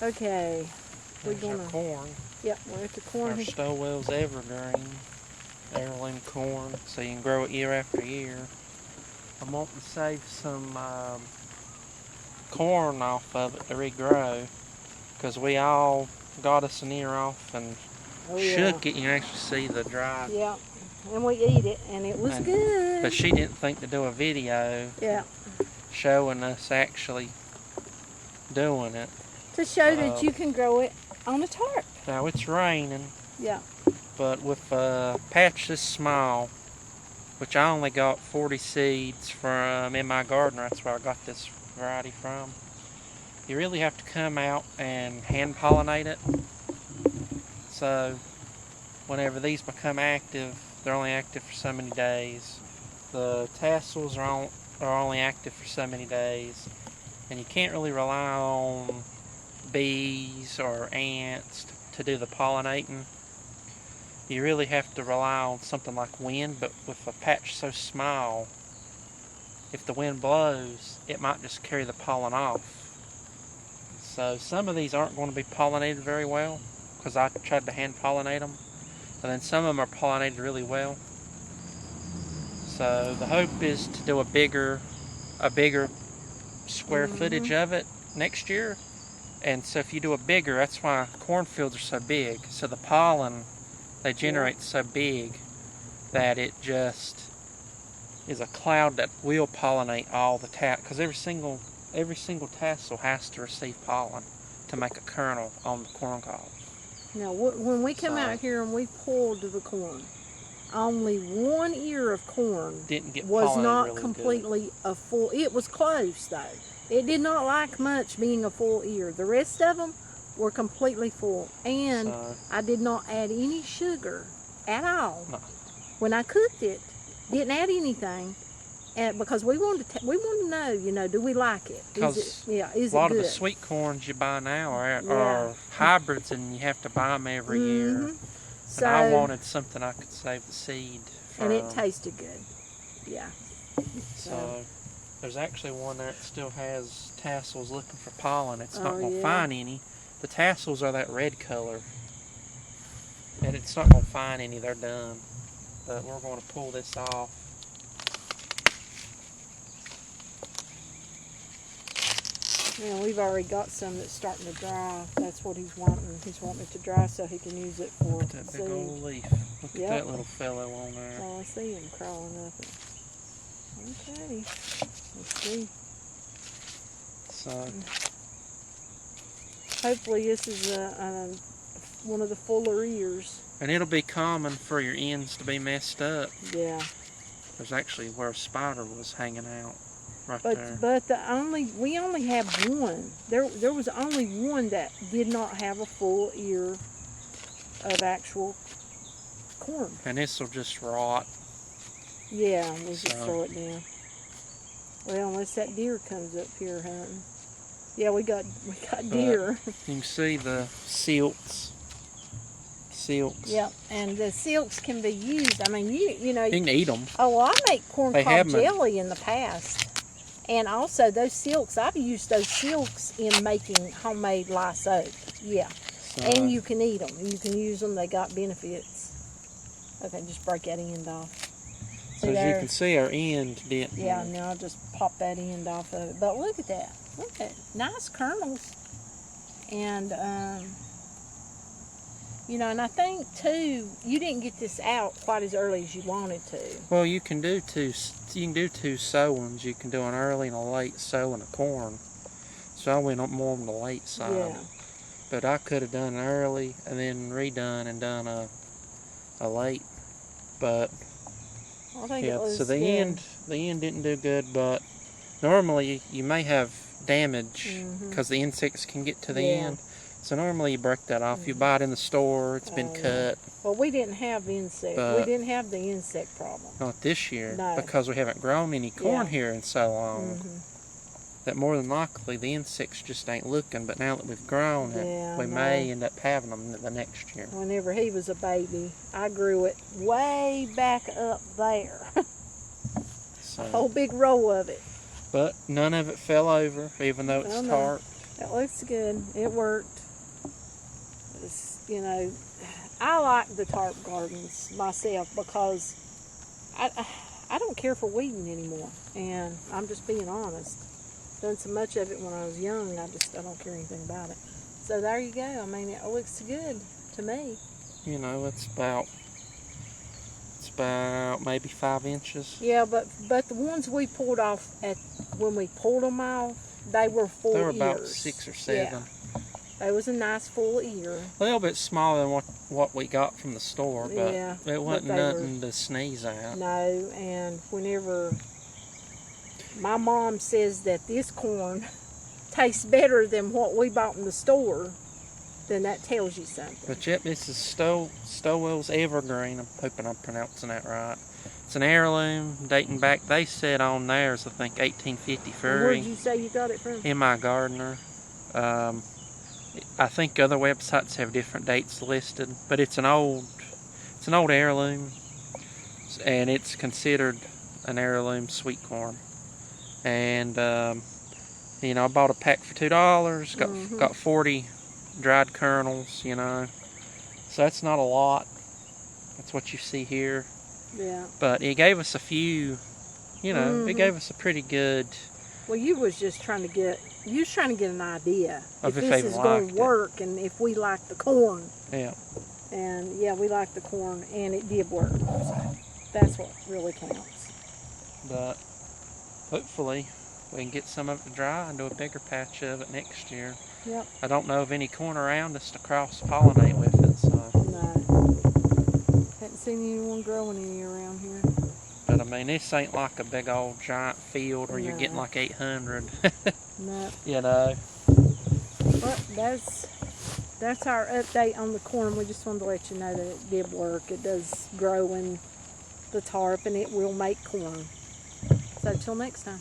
Okay. We're There's gonna. our corn. Yep, we're at the corn. Our STOWELLS EVERGREEN. Heirloom corn, so you can grow it year after year. I'm wanting to save some corn off of it to regrow, because we all got us an ear off and shook it. You can actually see the dry. Yeah, and we eat it, and it was good. But she didn't think to do a video showing us actually doing it. To show that you can grow it on a tarp. Now it's raining. Yeah. But with a patch this small, which I only got 40 seeds from in my gardener, that's where I got this variety from. You really have to come out and hand pollinate it. So whenever these become active, they're only active for so many days. The tassels are only active for so many days. And you can't really rely on bees or ants to do the pollinating. You really have to rely on something like wind, but with a patch so small, if the wind blows, it might just carry the pollen off. So some of these aren't going to be pollinated very well, because I tried to hand pollinate them, and then some of them are pollinated really well. So the hope is to do a bigger square footage of it next year. And so if you do a bigger, that's why cornfields are so big. So the pollen they generate so big that it just is a cloud that will pollinate all the because every single tassel has to receive pollen to make a kernel on the corn cob. Now, when we come out here and we pulled the corn, only one ear of corn was not really completely a full. It was close though. It did not like much being a full ear. The rest of them were completely full, and I did not add any sugar at all. No. When I cooked it, didn't add anything, and because we wanted to know, do we like it? Is it a lot good? of the sweet corns you buy now are hybrids, and you have to buy them every year. So, and I wanted something I could save the seed from. And it tasted good. Yeah. So there's actually one there that still has tassels looking for pollen. It's not going to find any. The tassels are that red color, and it's not going to find any. They're done. But we're going to pull this off. Yeah, we've already got some that's starting to dry. That's what he's wanting. He's wanting it to dry so he can use it for Look at that big old leaf. Look at that little fellow on there. Oh, I see him crawling up it. Okay. Let's see. So hopefully this is one of the fuller ears. And it'll be common for your ends to be messed up. Yeah. There's actually where a spider was hanging out. There. But we only have one. There was only one that did not have a full ear of actual corn. And this will just rot. Yeah, we'll just throw it down. Well, unless that deer comes up here hunting. Yeah, we got deer. You can see the silks. Yeah, and the silks can be used. I mean, you know. You can eat them. Oh, well, I make corn cob jelly in the past. And also those silks, I've used those silks in making homemade lye soap. Yeah. And you can eat them. You can use them. They got benefits. Okay, just break that end off. So as you can see, our end didn't. Yeah, now I'll just pop that end off of it. But look at that. Look at nice kernels. And, and I think, too, you didn't get this out quite as early as you wanted to. Well, you can do two sowings. You can do an early and a late sowing of corn. So I went up more on the late side. Yeah. But I could have done early and then redone and done a late. But I think it was so the end didn't do good. But normally you may have damage because the insects can get to the end. So normally you break that off. You buy it in the store. It's been cut. Well, we didn't have insects. We didn't have the insect problem. Not this year, because we haven't grown any corn here in so long. That more than likely the insects just ain't looking. But now that we've grown it, we may end up having them the next year. Whenever he was a baby, I grew it way back up there. A whole big row of it. But none of it fell over, even though it's tarp. It looks good. It worked. You know, I like the tarp gardens myself because I don't care for weeding anymore, and I'm just being honest. Done so much of it when I was young, I don't care anything about it. So there you go. I mean, it looks good to me. You know, it's about maybe 5 inches. Yeah, but the ones we pulled off when we pulled them off, they were full ears. They were about 6 or 7. Yeah. It was a nice full ear. A little bit smaller than what we got from the store, but yeah, it wasn't nothing to sneeze at. No, and whenever my mom says that this corn tastes better than what we bought in the store, then that tells you something. But yep, this is STOWELLS EVERGREEN. I'm hoping I'm pronouncing that right. It's an heirloom dating back, they said on theirs, I think 1853. Where did you say you got it from? In my gardener. I think other websites have different dates listed, but it's an old heirloom, and it's considered an heirloom sweet corn. And you know, I bought a pack for $2. Got 40 dried kernels. You know, so that's not a lot. That's what you see here. Yeah. But it gave us a few. You know, it gave us a pretty good. Well, you was trying to get an idea Of if this is going to work and if we like the corn. Yeah. And yeah, we like the corn, and it did work. So that's what really counts. But hopefully we can get some of it to dry and do a bigger patch of it next year. Yep. I don't know of any corn around us to cross-pollinate with it, so. No. Haven't seen anyone growing any around here. But I mean, this ain't like a big old giant field where you're getting like 800. No. You know. But that's our update on the corn. We just wanted to let you know that it did work. It does grow in the tarp, and it will make corn. So till next time.